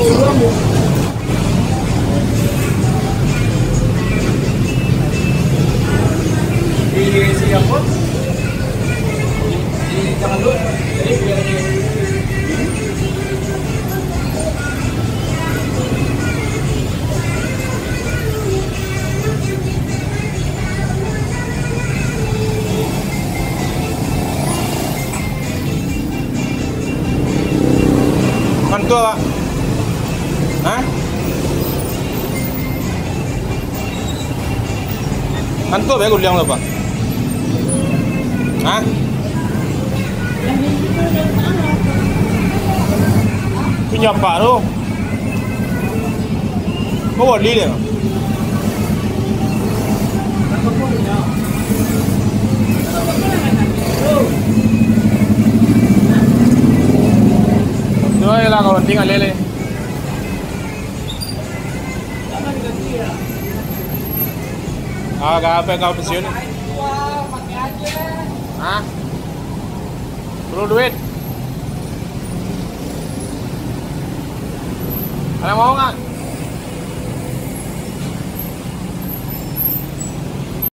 Di siapapun jangan dulu jadi biar dia mantua Pak. Hah? Mantua ba kuliang lo Pak? Hah? Punya Pak tu. Kau buat dia. Dua lah kalau tinggal lele. Ah, apa kau pensiun? Hah? Perlu duit? Kalian mau nggak?